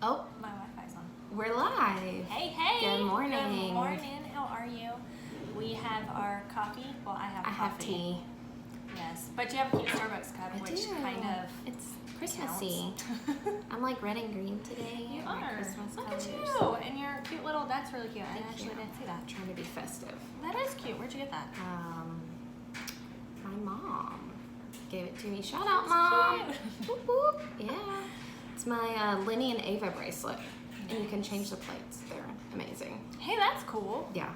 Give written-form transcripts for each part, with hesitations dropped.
Oh, My Wi-Fi's on. we're live. Hey, hey. Good morning. Good morning. How are you? We have our coffee. Well, I have I have coffee. tea. Yes, but you have a cute Starbucks cup, I which do. kind of It's Christmassy. counts. I'm like red and green today. You My are. Christmas Look colors. at you. And your cute little, that's really cute. I Thank actually you. didn't see that. Trying to be festive. That is cute. Where'd you get that? My mom gave it to me. Shout out, That's Mom. cute. Whoop, whoop. Yeah. It's my Lenny and Ava bracelet. And you can change the plates. They're amazing. Hey, that's cool. Yeah.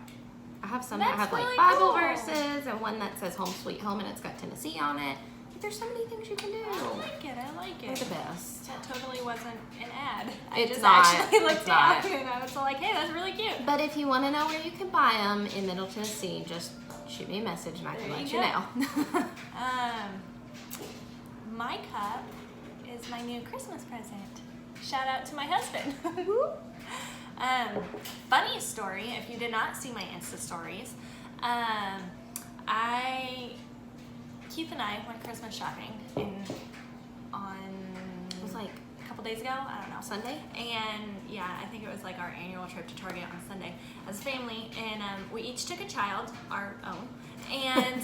I have some That's that have like really Bible cool. verses and one that says Home Sweet Home and it's got Tennessee on it. But there's so many things you can do. I like it. I like They're it. the best. That totally wasn't an ad. I It's just not. actually looked It's down not. and I was like, hey, that's really cute. But if you want to know where you can buy them in Middle Tennessee, just shoot me a message and I can There let you you go. know. My cup is my new Christmas present. Shout out to my husband. Funny story, if you did not see my Insta stories, Keith and I went Christmas shopping on It was like a couple days ago, I don't know. Sunday. And yeah, I think it was like our annual trip to Target on Sunday as a family, and we each took a child, our own, and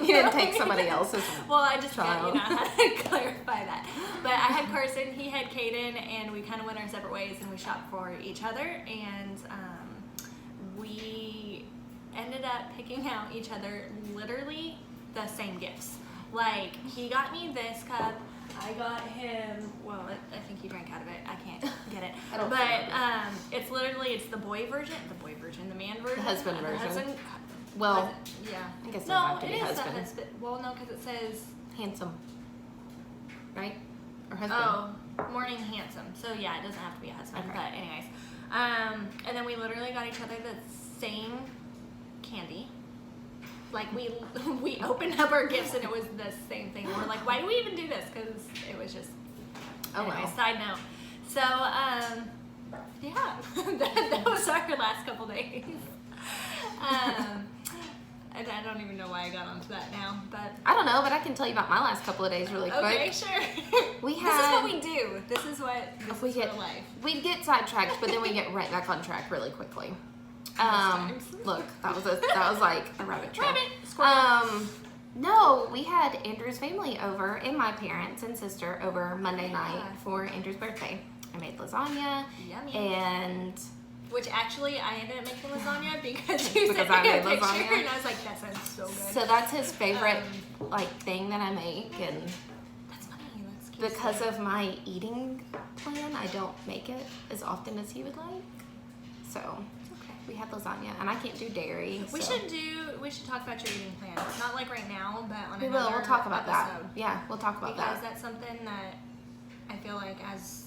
You didn't take somebody else's. well, I just child. had to clarify that. But I had Carson, he had Caden, and we kind of went our separate ways, and we shopped for each other, and we ended up picking out each other literally the same gifts. Like, he got me this cup, I got him, well, I think he drank out of it, I can't get it. I don't But remember. it's literally, it's the man version. The husband The version. husband, Well, yeah. I guess it No, doesn't have to it be is husband. the husband. Well, no, because it says, handsome. Right? Or husband. oh, morning handsome. So yeah, it doesn't have to be a husband. Okay. But anyways, and then we literally got each other the same candy. Like we opened up our gifts and it was the same thing. We're like, why do we even do this? Because it was just. Oh, Anyway, well. Side note. So yeah, that was our last couple days. And I don't even know why I got onto that now, but. I don't know, but I can tell you about my last couple of days really quick. Okay, sure. We This is had- what we do. This is We real get life. we get sidetracked, but then we get right back on track really quickly. times. Look, that was like a rabbit trail. Rabbit, squirrel. No, we had Andrew's family over and my parents and sister over Monday Yeah. night for Andrew's birthday. I made lasagna Yummy. and Which actually, I ended up making lasagna because you Because sent I me a made picture, lasagna? and I was like, that sounds so good. so that's his favorite like thing that I make, and That's funny. That's cute. because of my eating plan, I don't make it as often as he would like. So Okay. we had lasagna, and I can't do dairy. We so. we should talk about your eating plan. Not like right now, but on We another will. We'll talk about that. episode. Yeah, we'll talk about Because that. that's something that I feel like as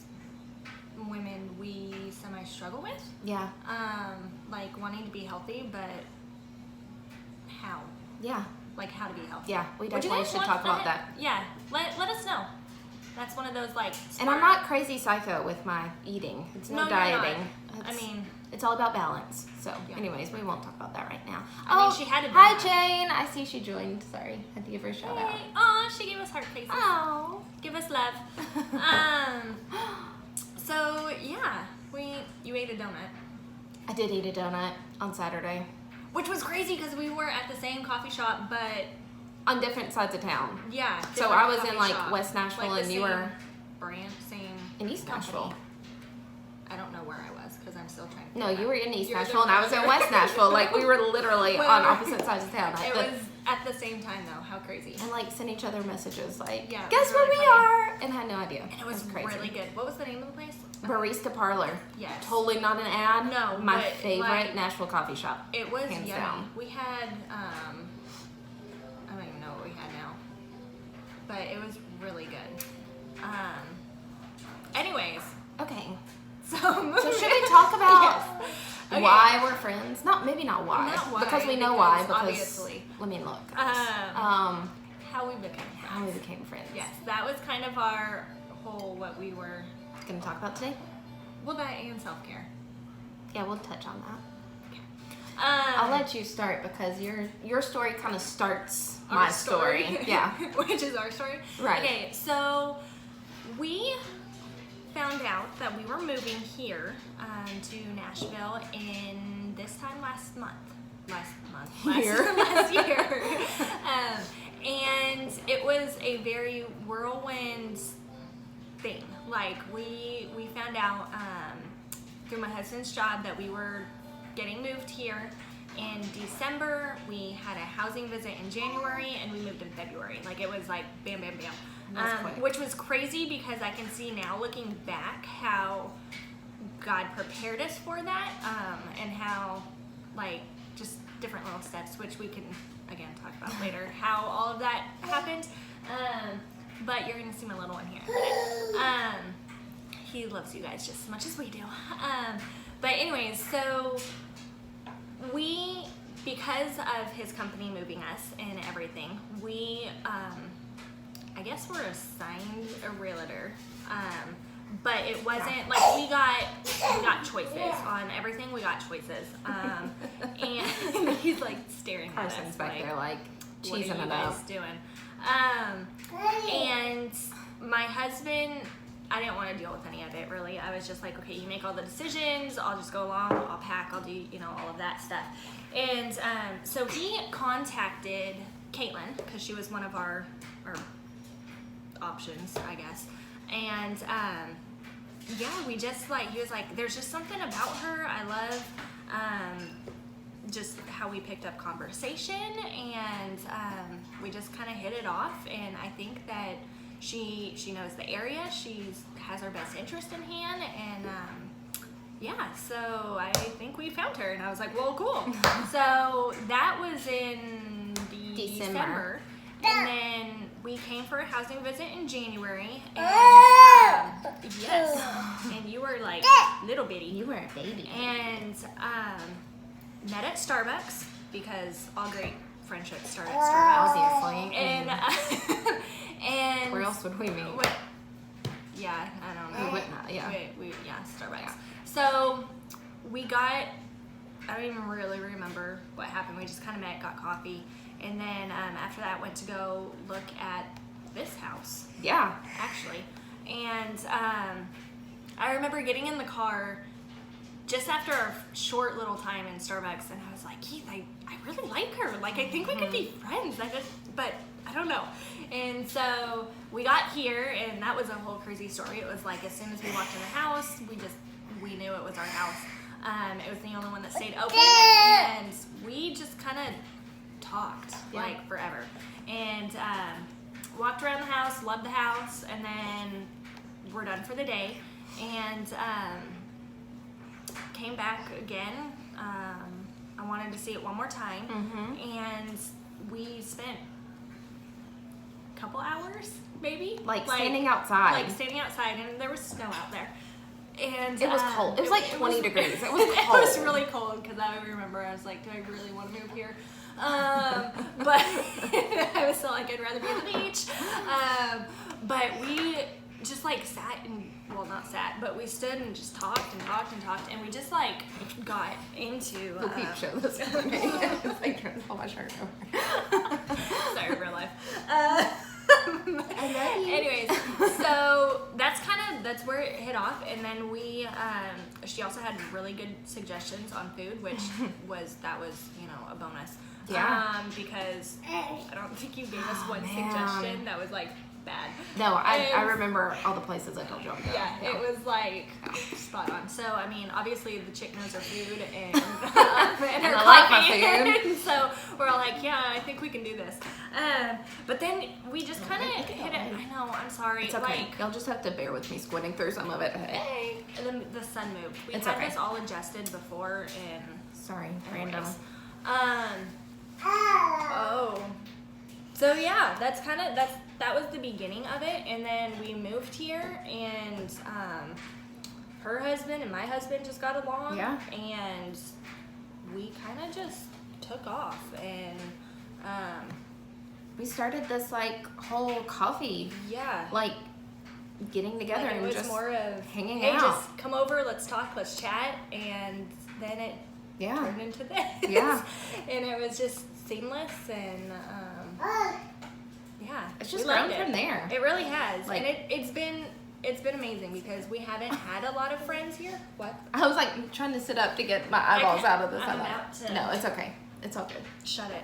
women we semi-struggle with. Yeah, Like wanting to be healthy, but how? yeah, Like how to be healthy. yeah. We Would you definitely guys should want talk about that. Yeah, let us know. That's one of those like. And I'm not crazy psycho with my eating. It's no, No, you're not. dieting. I It's- mean, it's all about balance. So, Yeah. anyways, we won't talk about that right now. I mean, she had to do Hi, that. Jane. I see she joined. Sorry, had to give her a shout out. hey, aw, she gave us heart faces. Oh. Give us love. So yeah, you ate a donut, I did eat a donut on Saturday which was crazy because we were at the same coffee shop, but on different sides of town. yeah. So different I was coffee in like shop. West Nashville, Like the and you same were brand, same in East company. Nashville. I don't know where I was because I'm still trying to. No, figure you it were out. in East You were Nashville, and I was in West Nashville. Like we were literally on Whatever. opposite sides of town. It But- was at the same time though. How crazy! and like send each other messages like, Yeah, it guess was where really we funny. are, and had no idea. And it was crazy. really good. What was the name of the place? Barista Parlor. Yes. Totally not an ad. No, my but, favorite like, Nashville coffee shop. It was Hands yummy. down. We had I don't even know what we had now, but it was really good. Anyways, Okay. so So should we talk about Yes. Okay. why we're friends? Maybe not why. Not why, because we know because why. Because obviously. let me look. How we became friends. How we became friends. Yes, that was kind of our whole what we were. Gonna talk about today. Well, that and self care. Yeah, we'll touch on that. I'll let you start because your story kind of starts my story. Yeah. Which is our story. Right. Okay, so we found out that we were moving here to Nashville in this time last year. And it was a very whirlwind thing. Like we found out through my husband's job that we were getting moved here in December. We had a housing visit in January, and we moved in February. Like it was like bam, bam, bam. Which was crazy because I can see now looking back how God prepared us for that, and how like just different little steps, which we can again talk about later, how all of that happened. But you're gonna see my little one here in a minute. He loves you guys just as much as we do. But anyways, so we, because of his company moving us and everything, we I guess we're assigned a realtor. But it wasn't like we got choices on everything. We got choices. And he's like staring at us. Carson's back like, there like what are you cheesing it guys up. doing? And my husband, I didn't want to deal with any of it really. I was just like, okay, you make all the decisions. I'll just go along. I'll pack. I'll do, all of that stuff. And so he contacted Caitlin because she was one of our options, I guess. And yeah, we just like, he was like, there's just something about her. I love just how we picked up conversation, and we just kind of hit it off. And I think that she knows the area. Has our best interest in hand, and yeah, so I think we found her. And I was like, well, cool. So that was in December. And then we came for a housing visit in January, and yes, and you were like little bitty. You were a baby. And met at Starbucks because all great friendships start at Starbucks. Obviously. And where else would we meet? Yeah, I don't know. We would not. Yeah. Yeah, Starbucks. Yeah. So we got. I don't even really remember what happened. We just kind of met, got coffee. And then after that, went to go look at this house. Yeah. Actually. And I remember getting in the car just after a short little time in Starbucks, and I was like, Keith, I really like her. Like, I think we could be friends. But I don't know. And so we got here, and that was a whole crazy story. It was like as soon as we walked in the house, we knew it was our house. It was the only one that stayed open, and we just kind of talked like forever, and walked around the house, loved the house, and then we're done for the day, and came back again. I wanted to see it one more time, and we spent a couple hours maybe like standing outside, and there was snow out there. And it was cold. It was like 20 degrees. It was cold. It was really cold because I remember I was like, do I really want to move here? But I was still like, I'd rather be at the beach. But we just like sat and, well, not sat, but we stood and just talked and talked and talked, and we just like got into the peep show this morning. It's like trying to pull my shirt over. Sorry, real life. I love you. Anyways, so that's where it hit off, and then we she also had really good suggestions on food, which was a bonus. Yeah. Because I don't think you gave us one suggestion that was like bad. No, I remember all the places I told you to go. Yeah, it was like spot on. So I mean, obviously the chick knows her food and her I like coffee. my food. So we're all like, yeah, I think we can do this. But then we just kind of hit it. I know, I'm sorry. It's okay. Like, you'll just have to bear with me squinting through some of it. Hey. and then the sun moved. We It's had okay. this all adjusted before, and Sorry, anyways. random. Oh. So yeah, that was the beginning of it, and then we moved here, and her husband and my husband just got along, Yeah. and we kind of just took off, and We started this like whole coffee, yeah, like getting together like, it and was just more of hanging hey, out. just come over, let's talk, let's chat, and then it Yeah. turned into this. Yeah. And it was just seamless, and yeah, It's just we loved grown it. from there. It really has, Like- and it's been it's been amazing because we haven't had a lot of friends here. What? I was like trying to sit up to get my eyeballs out of the I'm sunlight. about to- No, it's okay. It's all good. Shut it.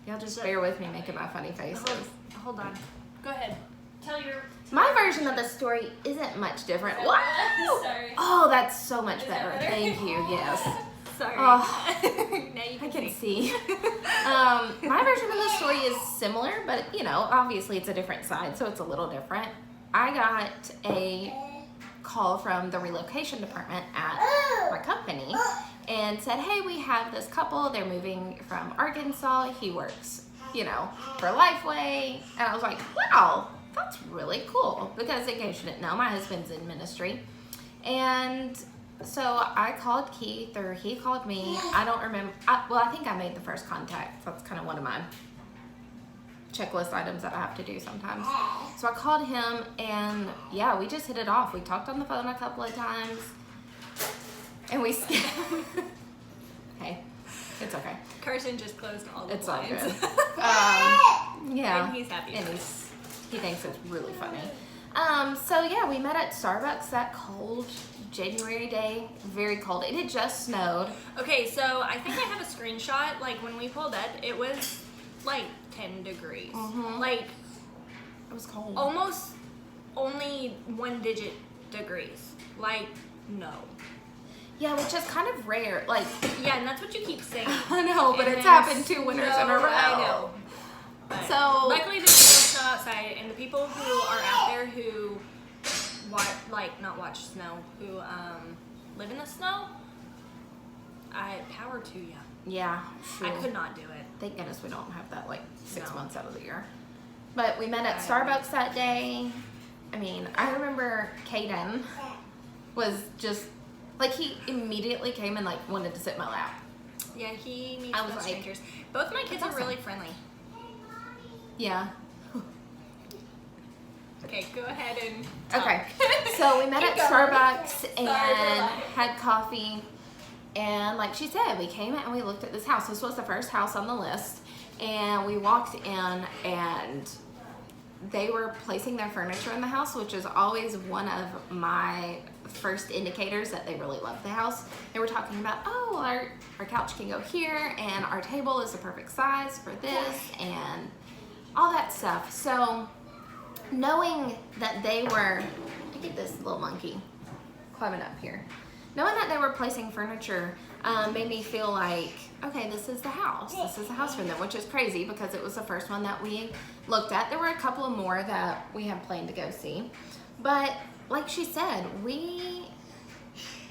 Y'all just bear with me making my funny faces. Hold on. Go ahead. Tell your. My version of the story isn't much different. Wow! Sorry. Oh, that's so much Is better. that better? Thank you. Yes. Sorry. Oh. Now you I can can see. see. My version of the story is similar, but obviously it's a different side, so it's a little different. I got a call from the relocation department at my company and said, hey, we have this couple. They're moving from Arkansas. He works, for Lifeway. And I was like, wow, that's really cool. Because in case you didn't know, my husband's in ministry. And so I called Keith, or he called me. I don't remember. I think I made the first contact. That's kind of one of my checklist items that I have to do sometimes. So I called him, and yeah, we just hit it off. We talked on the phone a couple of times, and we hey, it's okay. Carson just closed all the It's all blinds. good. Yeah, And he's happy. and he thinks it's really funny. So yeah, we met at Starbucks that cold January day. Very cold. It had just snowed. Okay, so I think I have a screenshot. Like when we pulled up, it was like 10 degrees. Mhm. Like It was cold. almost only 1-digit degrees. Like no. Yeah, which is kind of rare. Like, Yeah, and that's what you keep saying. I know, but And it's then happened 2 winters in a row. I know. But So- luckily there's no snow outside, and the people who are out there who not watch snow, who live in the snow, I power to you. Yeah, sure. I could not do it. Thank goodness we don't have that 6 No. months out of the year. But we met at I Starbucks that day. I mean, I remember Caden was just he immediately came and wanted to sit in my lap. Yeah, he meets I was no like, strangers. Both my kids that's are really awesome. friendly. Yeah. Okay, go ahead and talk. Okay. So we met Keep at going. Starbucks and Sorry. had coffee. And like she said, we came in and we looked at this house. This was the first house on the list. And we walked in and they were placing their furniture in the house, which is always one of my first indicators that they really love the house. They were talking about, oh, our couch can go here and our table is the perfect size for this and all that stuff. So knowing that they were, look at this little monkey climbing up here. Knowing that they were placing furniture made me feel like, okay, this is the house. This is the house for them, which is crazy because it was the first one that we looked at. There were a couple of more that we had planned to go see. But like she said, we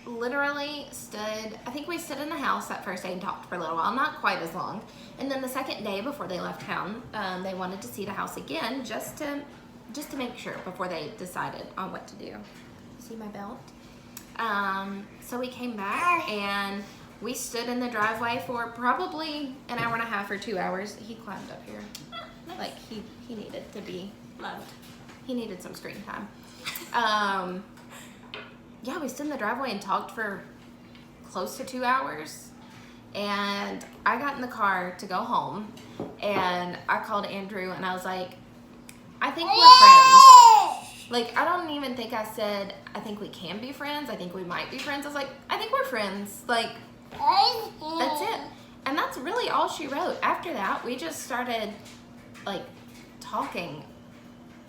literally I think we stood in the house that first day and talked for a little while, not quite as long. And then the second day before they left town, they wanted to see the house again just to make sure before they decided on what to do. See my belt? So we came back and we stood in the driveway for probably an hour and a half or 2 hours. He climbed up here. Like he needed to be Loved. He needed some screen time. Yeah, we stood in the driveway and talked for close to 2 hours. And I got in the car to go home and I called Andrew and I was like, I think we're friends. I don't even think I said, I think we can be friends. I think we might be friends. I was like, I think we're friends. That's it. And that's really all she wrote. After that, we just started talking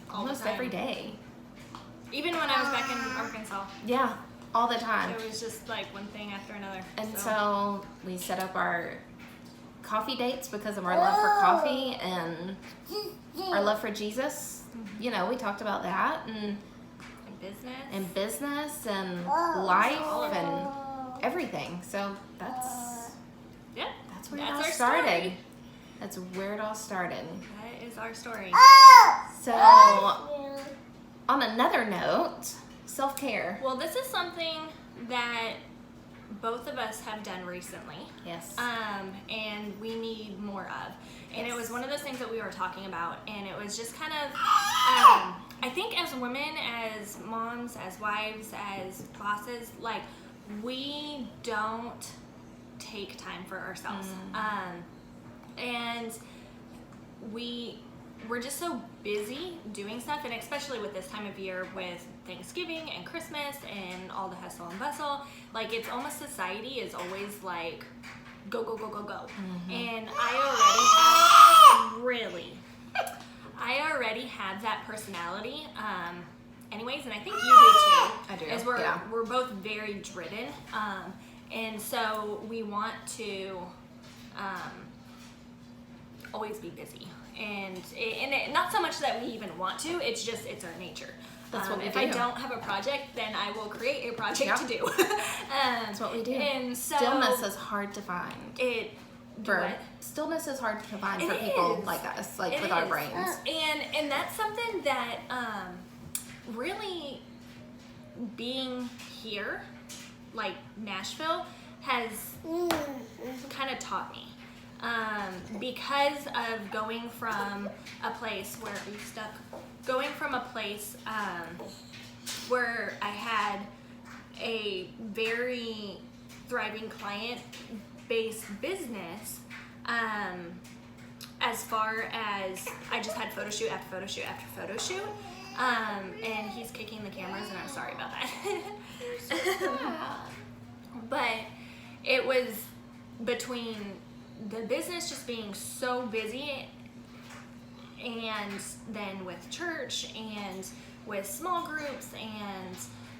All the almost time. every day. Even when I was back in Arkansas, Yeah, all the time. it was just one thing after another. And so we set up our coffee dates because of our love for coffee and our love for Jesus. We talked about that in business. and business and life and everything. So that's Yeah, where it that's all our started. story. That's where it all started. That is our story. So on another note, self-care. Well, this is something that both of us have done recently. Yes. And we need more of. And it Yes. was one of those things that we were talking about, and it was just kind of, I think as women, as moms, as wives, as bosses, we don't take time for ourselves. And we're just so busy doing stuff, and especially with this time of year with Thanksgiving and Christmas and all the hustle and bustle, like it's almost society is always like go go go go go. And I already have that personality anyways, and I think you do too. I do, Is we're both very driven, and so we want to always be busy, and not so much that we even want to, it's our nature. That's what we if do. I don't have a project, then I will create a project to do. That's what we do. And so Stillness is hard to find. Stillness is hard to find for people like us, like with our brains. And that's something that really being here, like Nashville, has kind of taught me. Because of going from a place where where I had a very thriving client-based business, as far as I just had photo shoot after photo shoot after photo shoot, and he's kicking the cameras, and I'm sorry about that. But it was between the business just being so busy, and then with church and with small groups and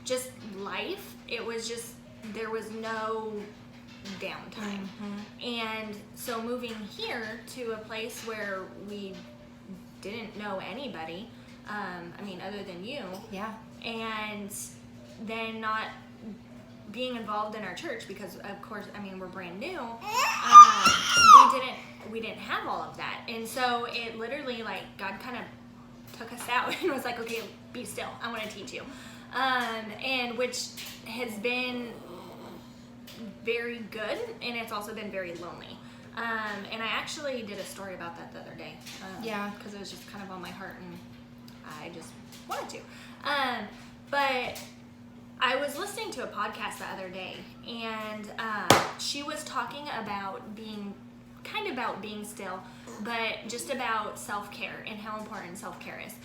just life, it was just, there was no downtime. And so moving here to a place where we didn't know anybody, I mean, other than you, and then not being involved in our church, because of course, I mean, we're brand new, we didn't have all of that. And so it literally, like, God kind of took us out and was like, okay, be still, I want to teach you. And which has been very good, and it's also been very lonely. And I actually did a story about that the other day. Because it was just kind of on my heart, and I just wanted to. But I was listening to a podcast the other day, and she was talking about being still, but just about self-care and how important self-care is,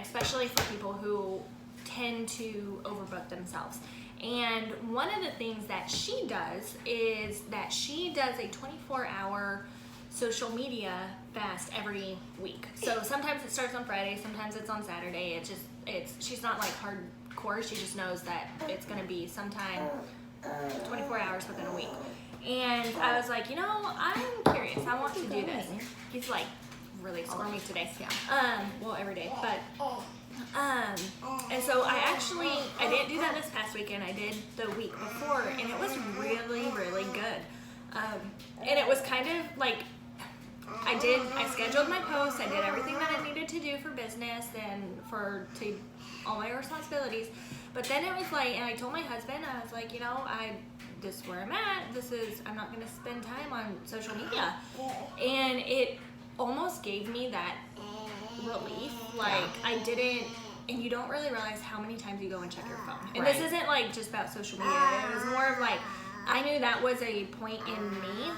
especially for people who tend to overbook themselves. And one of the things that she does is that she does a 24-hour social media fast every week. So sometimes it starts on Friday, sometimes it's on Saturday. She's not like hardcore. She just knows that it's going to be sometime 24 hours within a week. And I was like, I'm curious. I want to do this. He's like really squirmy today. Well, every day, but and so I didn't do that this past weekend. I did the week before, and it was really, really good. And it was kind of like I scheduled my posts. I did everything that I needed to do for business and to all my responsibilities. But then it was like, and I told my husband, I was like, this is where I'm at. I'm not going to spend time on social media. And it almost gave me that relief. Like, I didn't, and you don't really realize how many times you go and check your phone. And this isn't like just about social media. It was more of like, I knew that was a point in me,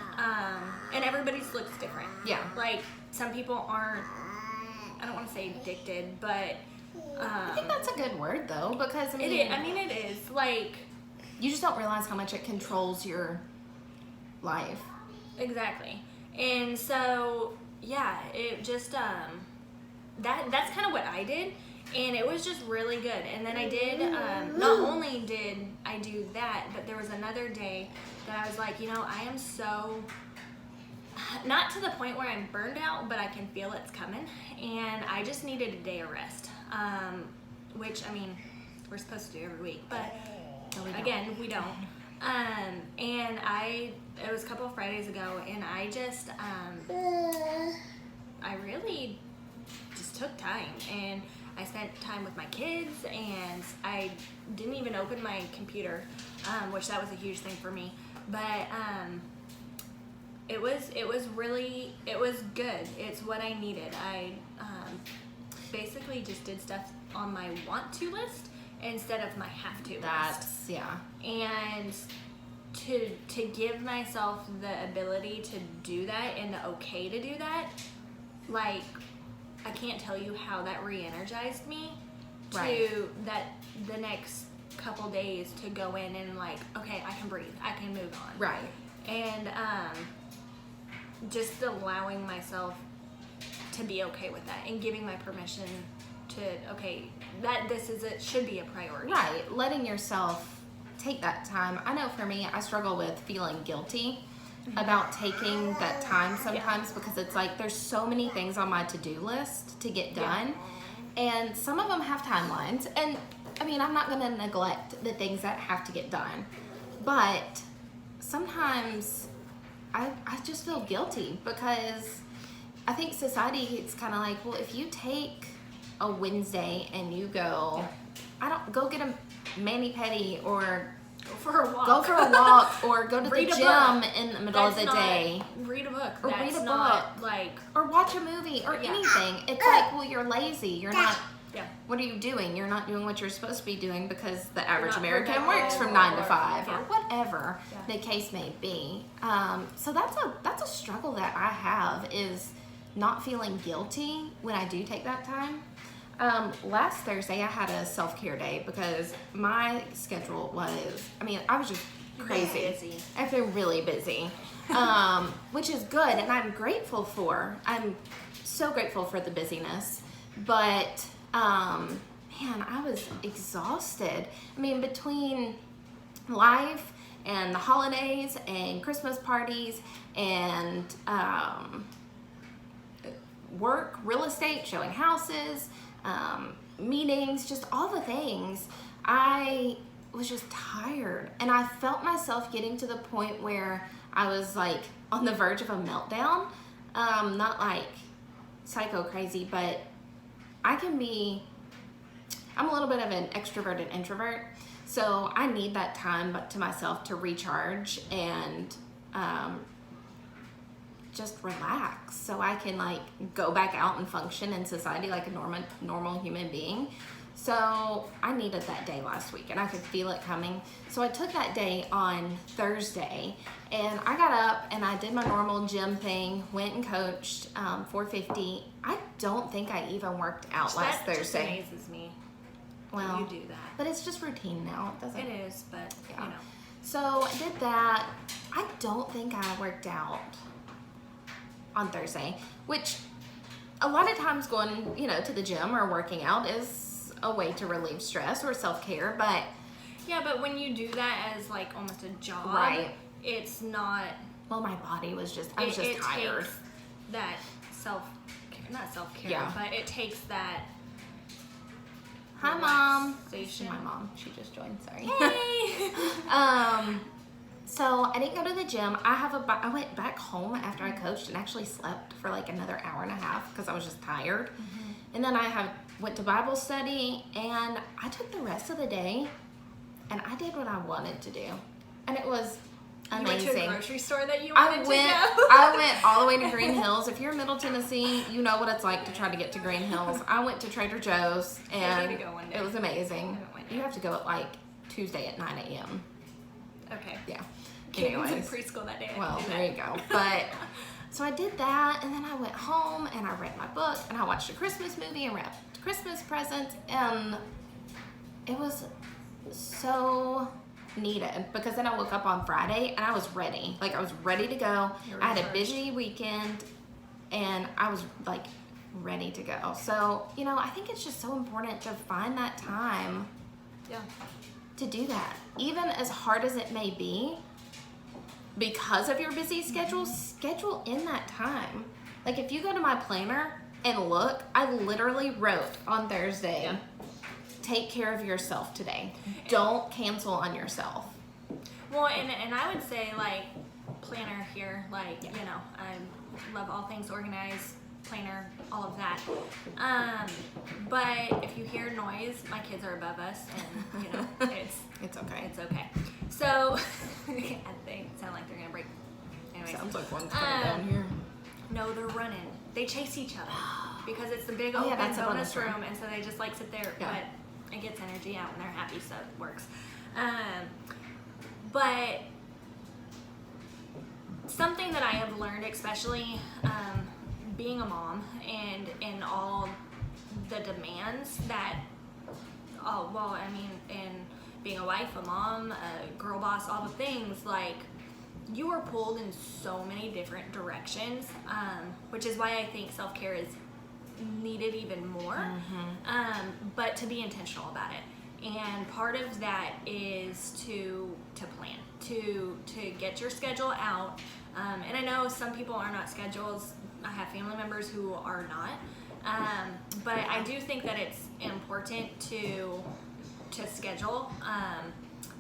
and everybody's looks different. Like, some people aren't, I don't want to say addicted, but I think that's a good word, though, because it is. Like, you just don't realize how much it controls your life. Exactly. And so, it just, that's kind of what I did, and it was just really good. And then I did, not only did I do that, but there was another day that I was like, I am so, not to the point where I'm burned out, but I can feel it's coming, and I just needed a day of rest, which, I mean, we're supposed to do every week, but again, we don't. And it was a couple of Fridays ago, and I just, I really just took time, and I spent time with my kids, and I didn't even open my computer, which that was a huge thing for me, but it was good. It's what I needed. I basically just did stuff on my want to list instead of my have to list. And to give myself the ability to do that and the okay to do that, like, I can't tell you how that re-energized me to Right. that the next couple days to go in and like, okay, I can breathe, I can move on. Right. And just allowing myself to be okay with that and giving my permission to, okay, that this is it should be a priority. Right. Letting yourself take that time. I know for me, I struggle with feeling guilty about taking that time sometimes because it's like there's so many things on my to-do list to get done. And some of them have timelines. And I mean, I'm not going to neglect the things that have to get done. But sometimes I just feel guilty because I think society is kind of like, well, if you take a Wednesday and you go, go get a mani-pedi or Go for a walk. go for a walk or go to the Read a gym book. in the middle of the day. Read a book. Or That's read a not book. like, Or watch a movie or Yeah. anything. It's like, well, you're lazy. You're not. yeah. What are you doing? You're not doing what you're supposed to be doing because the average not American productive works from 9 to or- 5 yeah. or whatever Yeah. the case may be. So that's a struggle that I have is not feeling guilty when I do take that time. Last Thursday I had a self-care day because my schedule was, I was just crazy. Busy. I've been really busy, which is good, and I'm grateful for. I'm so grateful for the busyness, but man, I was exhausted. Between life and the holidays and Christmas parties and work, real estate, showing houses, meetings, just all the things, I was just tired. And I felt myself getting to the point where I was like on the verge of a meltdown. Not like psycho crazy, but I'm a little bit of an extroverted introvert. So I need that time to myself to recharge and just relax so I can like go back out and function in society like a normal human being. So I needed that day last week and I could feel it coming. So I took that day on Thursday and I got up and I did my normal gym thing, went and coached 450. I don't think I even worked out last That just Thursday. amazes me. Well, You do that. but it's just routine now. It doesn't. It is, but Yeah. you know. So I did that. I don't think I worked out on Thursday, which a lot of times going, to the gym or working out is a way to relieve stress or self-care, but Yeah, but when you do that as like almost a job, Right. it's not. well, my body was just, I was it just tired. takes that not self-care, Yeah. but it takes that. Hi, Mom. relaxation. My mom, she just joined, sorry. Yay! So I didn't go to the gym. I went back home after I coached and actually slept for like another hour and a half because I was just tired. And then I went to Bible study and I took the rest of the day and I did what I wanted to do. And it was You went to a amazing. grocery store that you I wanted went to go. I went all the way to Green Hills. If you're in Middle Tennessee, you know what it's like to try to get to Green Hills. I went to Trader Joe's and need to go one day. it was amazing. I haven't went You yet. have to go at like Tuesday at 9 a.m. Okay. Yeah. Katie was in Anyways. preschool that day. I Well, did there that. you go. But so I did that, and then I went home and I read my book and I watched a Christmas movie and wrapped Christmas presents, and it was so needed because then I woke up on Friday and I was ready. Like I was ready to go. You're I had a recharged. busy weekend and I was like ready to go. So, I think it's just so important to find that time Yeah. to do that. Even as hard as it may be, because of your busy schedule, schedule in that time. Like if you go to my planner and look, I literally wrote on Thursday, Yeah. take care of yourself today. Don't cancel on yourself. Well, and I would say like planner here, like I love all things organized, planner, all of that. But if you hear noise, my kids are above us, and It's okay. it's okay. So they sound like they're gonna break. Anyways, Sounds like one's coming down here. no, they're running. They chase each other because it's the big Oh, yeah, open that's a bonus bonus room. room, and so they just like sit there. Yeah. But it gets energy out, and they're happy, so it works. But something that I have learned, especially being a mom and all the demands that, and being a wife, a mom, a girl boss, all the things, like, you are pulled in so many different directions, which is why I think self-care is needed even more, but to be intentional about it. And part of that is to plan, to get your schedule out. And I know some people are not schedules. I have family members who are not. But I do think that it's important to schedule,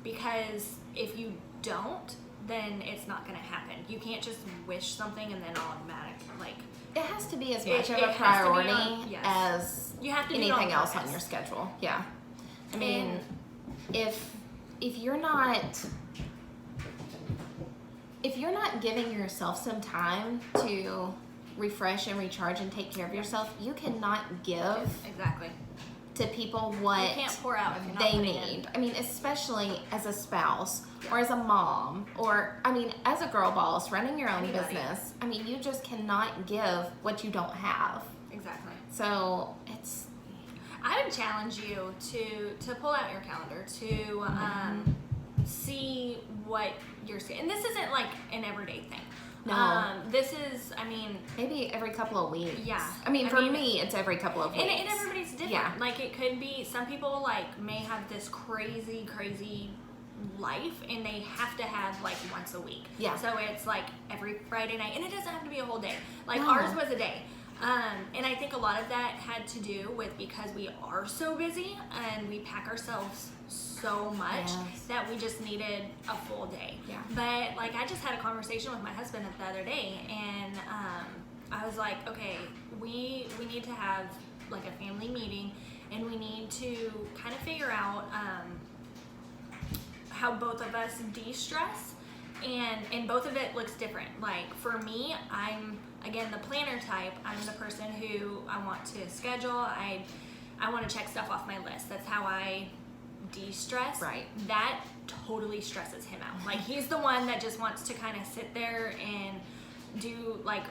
because if you don't, then it's not going to happen. You can't just wish something and then automatic, like, it has to be as much of it a has to be priority on- yes. as You have to do it on anything else on purpose. your schedule. Yeah. I mean, if you're not giving yourself some time to refresh and recharge and take care of yourself, you cannot give Exactly. to people what You can't pour out if you're not they putting in. need. I mean, especially as a spouse or as a mom, or I mean, as a girl boss running your own Anybody. business. I mean, you just cannot give what you don't have. Exactly. So it's I would challenge you to pull out your calendar, to see what you're seeing. And this isn't like an everyday thing. No. This is, I mean, maybe every couple of weeks. Yeah. I mean, I for mean, me, it's every couple of weeks. and everybody's different. Yeah. Like, it could be, some people like may have this crazy life, and they have to have like once a week. Yeah. So it's like every Friday night, and it doesn't have to be a whole day. Like, No. ours was a day. And I think a lot of that had to do with, because we are so busy and we pack ourselves so much, Yes. that we just needed a full day. Yeah. But like, I just had a conversation with my husband the other day, and I was like, okay, we need to have like a family meeting, and we need to kind of figure out how both of us de-stress, and both of it looks different. Like, for me, I'm, again, the planner type. I'm the person who I want to schedule. I want to check stuff off my list. That's how I de-stress. Right. That totally stresses him out. Like, he's the one that just wants to kind of sit there and do, like,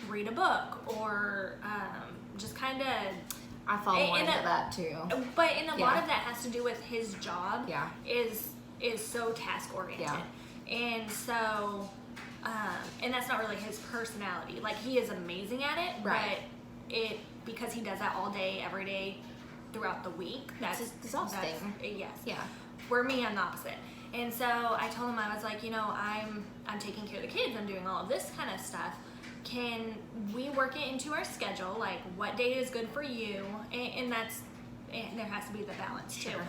read a book, or just kind of, I fall more and into a- that too. but in a lot Yeah. of that has to do with his job. Yeah. Is so task oriented. Yeah. And so, and that's not really his personality. Like, he is amazing at it, Right. but because he does that all day, every day, throughout the week, that's exhausting. yes. Yeah. For me, I'm the opposite. And so I told him, I was like, I'm taking care of the kids. I'm doing all of this kind of stuff. Can we work it into our schedule? Like, what day is good for you? And there has to be the balance too. Sure.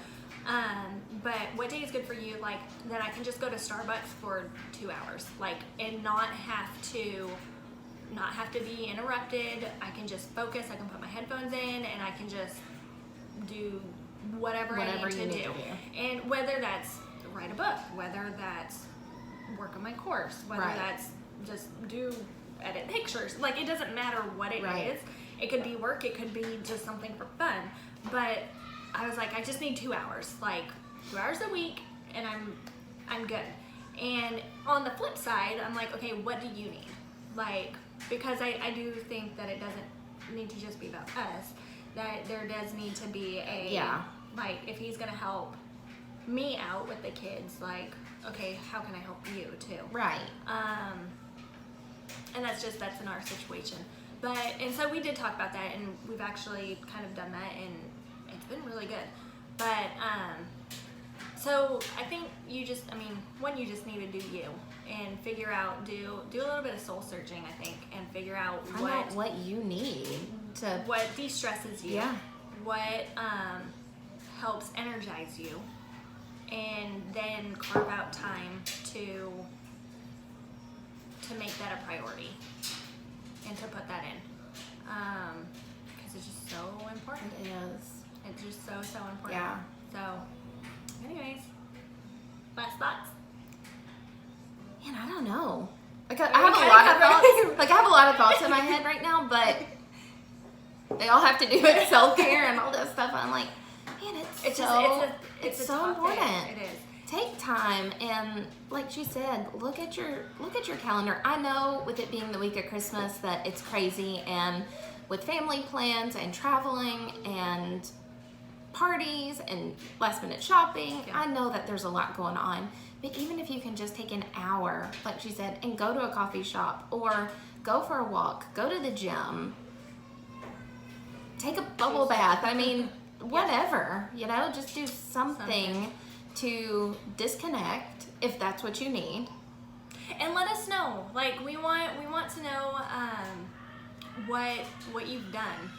But what day is good for you? Like, then I can just go to Starbucks for 2 hours, like, and not have to be interrupted. I can just focus. I can put my headphones in, and I can just do whatever I Whatever need you to need do. to do. And whether that's write a book, whether that's work on my course, whether Right. that's just edit pictures. Like, it doesn't matter what it Right. is. It could be work. It could be just something for fun. But I was like, I just need 2 hours, like 2 hours a week, and I'm good. And on the flip side, I'm like, okay, what do you need? Like, because I do think that it doesn't need to just be about us, that there does need to be Yeah. like, if he's gonna help me out with the kids, like, okay, how can I help you too? Right. And that's in our situation. And so we did talk about that, and we've actually kind of done that, and it's been really good. But, so I think you just need to do you, and figure out, do a little bit of soul searching, I think, and figure out Find out what you need to. what de-stresses you, Yeah. what helps energize you, and then carve out time to make that a priority, and to put that in, because it's just so important. It is. It's just so important. Yeah. So, anyways, last thoughts. Man, I don't know. Like, I We have a kinda lot of covered- thoughts. Like, I have a lot of thoughts in my head right now, but they all have to do with self-care and all this stuff. I'm like, man, it's It's so just it's a so tough thing. important. It is. Take time time, and like she said, look at your calendar. I know with it being the week of Christmas that it's crazy, and with family plans and traveling and parties and last minute shopping, Yeah. I know that there's a lot going on. But even if you can just take an hour, like she said, and go to a coffee shop or go for a walk, go to the gym, take a bubble bath. I mean, whatever, you know, just do something to disconnect if that's what you need. And let us know. Like we want to know what you've done.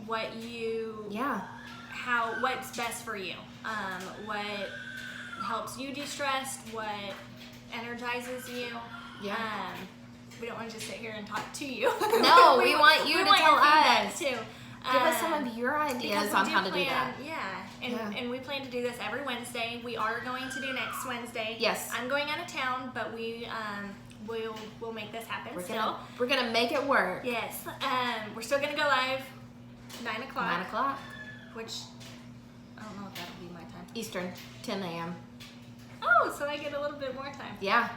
What you Yeah. what's best for you. What helps you de-stress, what energizes you. Yeah. We don't want to just sit here and talk to you. No, we want you to want tell your feedback, us. too. Give us some of your Because ideas we on do how to do plan- that. Yeah. And we plan to do this every Wednesday. We are going to do next Wednesday. Yes. I'm going out of town, but we'll make this happen We're gonna make it work. Yes. We're still gonna go live 9 o'clock. 9 o'clock Which I don't know if that'll be my time. Eastern, 10 a.m. Oh, so I get a little bit more time. Yeah.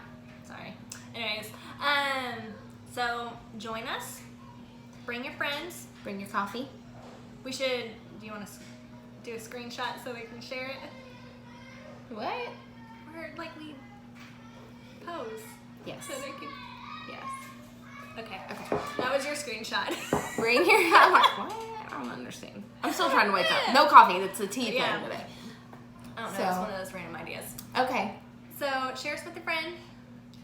Sorry. Anyways, so join us. Bring your friends. Bring your coffee. We should. Do you want to do a screenshot so we can share it? What? Or like we pose Yes. so they can. Yes. Okay. Okay. That was your screenshot. Bring your. I'm like, what? I don't understand. I'm still trying to wake up. No coffee. It's a tea Yeah. thing today. I don't know. So- It's one of those random ideas. Okay. So share us with a friend,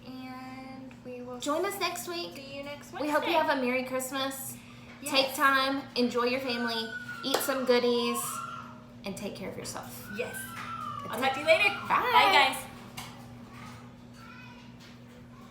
and we will Join us next week. see you next Wednesday. We hope you have a Merry Christmas. Yes. Take time, enjoy your family, eat some goodies, and take care of yourself. Yes. That's I'll it. talk to you later. Bye. Bye, guys.